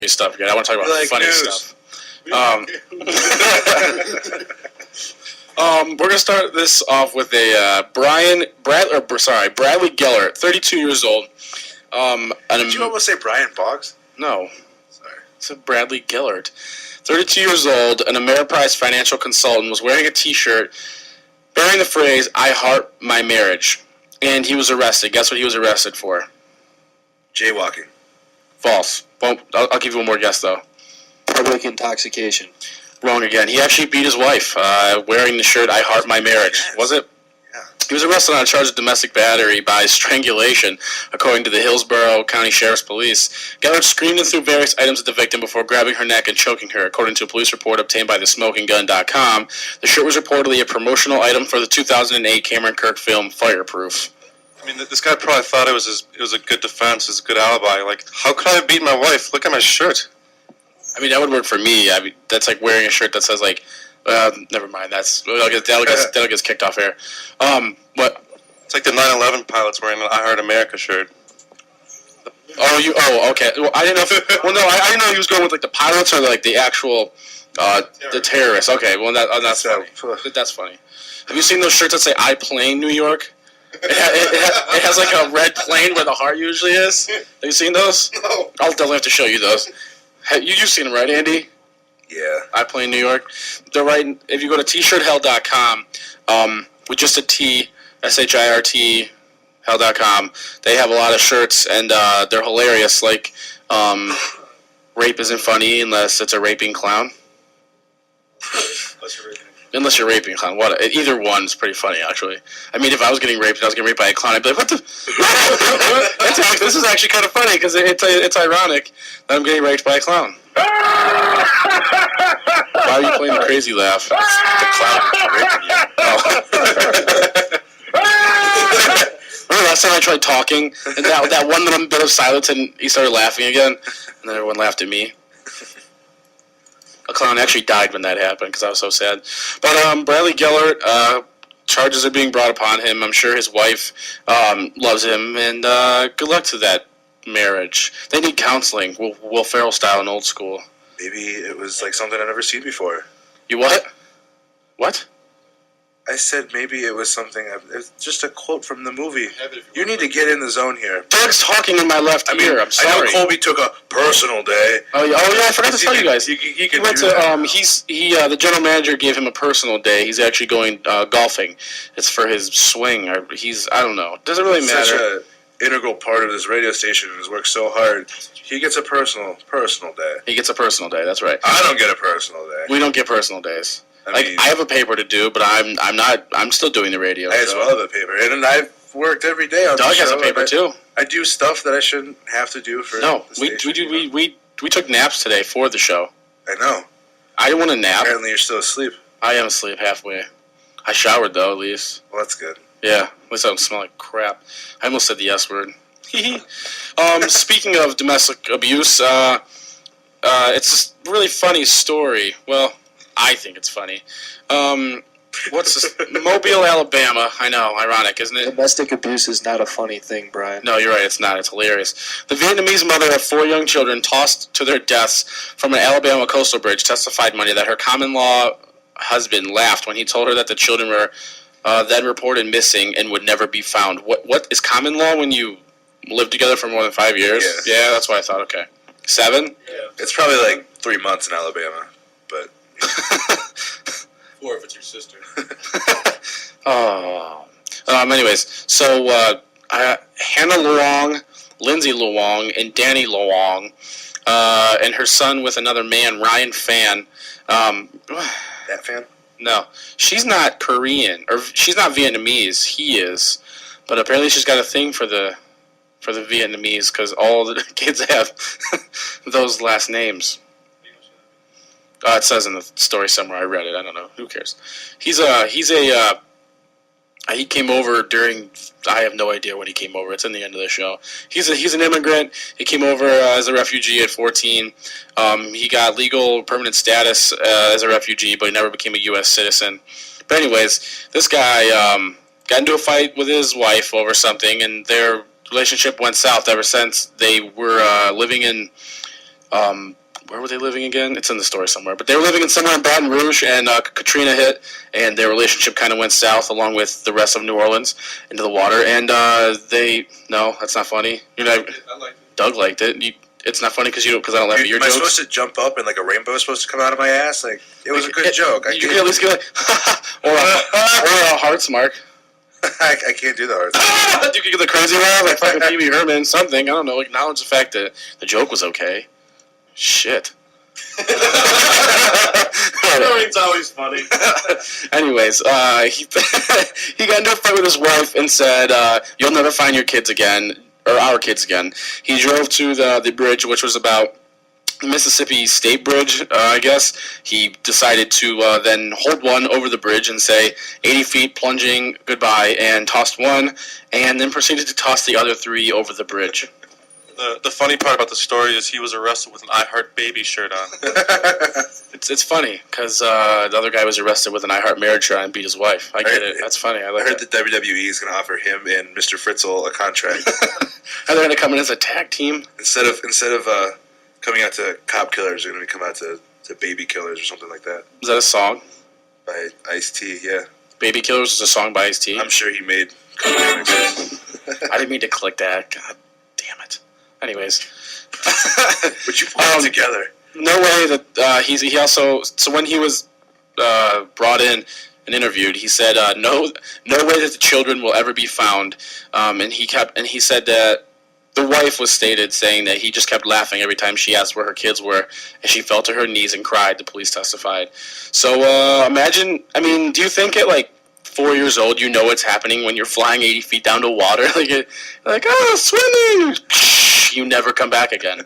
stuff again. I want to talk about funny stuff. We're going to start this off with a Bradley Gellert, 32 years old. Did you almost say Brian Boggs? No. Sorry. It's a Bradley Gellert. 32 years old, an Ameriprise financial consultant, was wearing a T-shirt bearing the phrase, "I heart my marriage." And he was arrested. Guess what he was arrested for? Jaywalking. False. Well, I'll give you one more guess, though. Public intoxication. Wrong again. He actually beat his wife wearing the shirt, "I heart my marriage." Yes. Was it? Yeah. He was arrested on a charge of domestic battery by strangulation, according to the Hillsborough County Sheriff's Police. Gellert screamed and threw various items at the victim before grabbing her neck and choking her, according to a police report obtained by thesmokinggun.com. The shirt was reportedly a promotional item for the 2008 Cameron Kirk film Fireproof. I mean, this guy probably thought it was a good defense, it was a good alibi. Like, how could I have beaten my wife? Look at my shirt. I mean, that would work for me. I mean, that's like wearing a shirt that says like, never mind. That'll get kicked off air. What? It's like the 9/11 pilots wearing an I Heart America shirt. Okay. Well, I didn't know. I didn't know he was going with like the pilots or like the actual, the terrorists. Okay. Well, that's funny. That's funny. Have you seen those shirts that say "I plane New York"? It has like a red plane where the heart usually is. Have you seen those? No. I'll definitely have to show you those. You've seen them, right, Andy? Yeah. I play in New York. They're right. If you go to tshirthell.com, with just a T, SHIRT, hell.com, they have a lot of shirts, and they're hilarious. Like, rape isn't funny unless it's a raping clown. Unless you're raping a clown. Either one's pretty funny, actually. I mean, if I was getting raped and I was getting raped by a clown, I'd be like, what the? This is actually kind of funny, because it's ironic that I'm getting raped by a clown. Why are you playing the crazy laugh? The clown raping you. Remember last time I tried talking, and that one little bit of silence, and he started laughing again, and then everyone laughed at me. A clown actually died when that happened because I was so sad. But Bradley Gellert, charges are being brought upon him. I'm sure his wife loves him, and good luck to that marriage. They need counseling, Will Ferrell style in Old School. Maybe it was like something I've never seen before. You what? What? I said maybe it was something. It's just a quote from the movie. You need to get in the zone here. Doug's talking in my left ear. I'm sorry. I know Colby took a personal day. Oh yeah, I forgot to tell you guys. He went to the general manager gave him a personal day. He's actually going golfing. It's for his swing. I don't know. Doesn't really matter. Such an integral part of this radio station and has worked so hard. He gets a personal day. He gets a personal day. That's right. I don't get a personal day. We don't get personal days. I have a paper to do, but I'm still doing the radio. I as well have a paper, and I've worked every day on Doug the show. has a paper too. I do stuff that I shouldn't have to do for. No, the we station, do. We took naps today for the show. I know. I didn't want to nap. Apparently, you're still asleep. I am asleep halfway. I showered though, at least. Well, that's good. Yeah, at least I don't smell like crap. I almost said the S word. Speaking of domestic abuse, it's a really funny story. Well, I think it's funny. What's this? Mobile, Alabama. I know, ironic, isn't it? Domestic abuse is not a funny thing, Brian. No, you're right, it's not. It's hilarious. The Vietnamese mother of 4 young children tossed to their deaths from an Alabama coastal bridge testified Monday that her common-law husband laughed when he told her that the children were then reported missing and would never be found. What is common law when you live together for more than 5 years? Yeah, that's what I thought. Okay. 7? Yeah. It's probably like 3 months in Alabama, but... 4 if it's your sister. Oh. Anyways, so Hannah Luong, Lindsay Luong, and Danny Luong, and her son with another man, Ryan Fan. That fan? No, she's not Korean, or she's not Vietnamese. He is, but apparently she's got a thing for the Vietnamese because all the kids have those last names. It says in the story somewhere. I read it. I don't know. Who cares? He came over during. I have no idea when he came over. It's in the end of the show. He's an immigrant. He came over as a refugee at 14. He got legal permanent status as a refugee, but he never became a U.S. citizen. But anyways, this guy got into a fight with his wife over something, and their relationship went south ever since. They were living in where were they living again? It's in the story somewhere. But they were living in somewhere in Baton Rouge, and Katrina hit, and their relationship kind of went south along with the rest of New Orleans into the water. And no, that's not funny. I liked it. Doug liked it. It's not funny because I don't laugh at your Am I jokes. supposed to jump up and like a rainbow is supposed to come out of my ass? Like it was a good joke. You can at least get like, or a hearts mark. I can't do the hard. You could get the crazy laugh, like fucking Pee Wee Herman, something. I don't know. Acknowledge the fact that the joke was okay. Shit. It's always funny. Anyways, he got into a fight with his wife and said, "You'll never find your kids again, or our kids again." He drove to the bridge, which was about the Mississippi State Bridge, I guess. He decided to then hold one over the bridge and say 80 feet plunging goodbye, and tossed one, and then proceeded to toss the other 3 over the bridge. The funny part about the story is he was arrested with an I Heart Baby shirt on. It's funny because the other guy was arrested with an I Heart Marriage shirt on and beat his wife. I get it. That's funny. I I like heard it. the WWE is going to offer him and Mr. Fritzl a contract Are they going to come in as a tag team? instead of coming out to cop killers. They're going to come out to baby killers or something like that. Is that a song? By Ice-T, yeah. Baby Killers is a song by Ice-T. I'm sure he made cover remixes. I didn't mean to click that. God damn it. Anyways. But you put it together. No way that he also, so when he was brought in and interviewed, he said no way that the children will ever be found, and he said that the wife was stated saying that he just kept laughing every time she asked where her kids were, and she fell to her knees and cried. The police testified. So imagine, I mean, do you think at like 4 years old you know what's happening when you're flying 80 feet down to water? like swimming. You never come back again.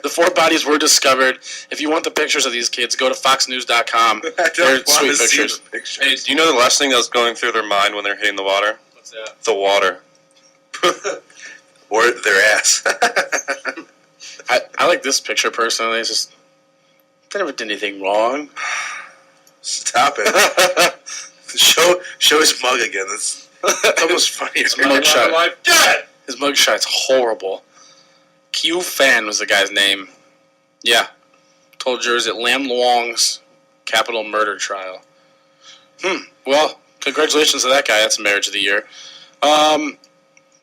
The 4 bodies were discovered. If you want the pictures of these kids, go to foxnews.com. I They're don't want sweet to see pictures. the pictures. Hey, do you know the last thing that was going through their mind when they're hitting the water? What's that? The water. Or their ass. I like this picture personally. It's just, they never did anything wrong. Stop it. Show his mug again. It's almost funnier. Mugshot. His mugshot's horrible. Q Fan was the guy's name. Yeah. Told jurors at Lam Luong's capital murder trial. Well, congratulations to that guy. That's Marriage of the Year.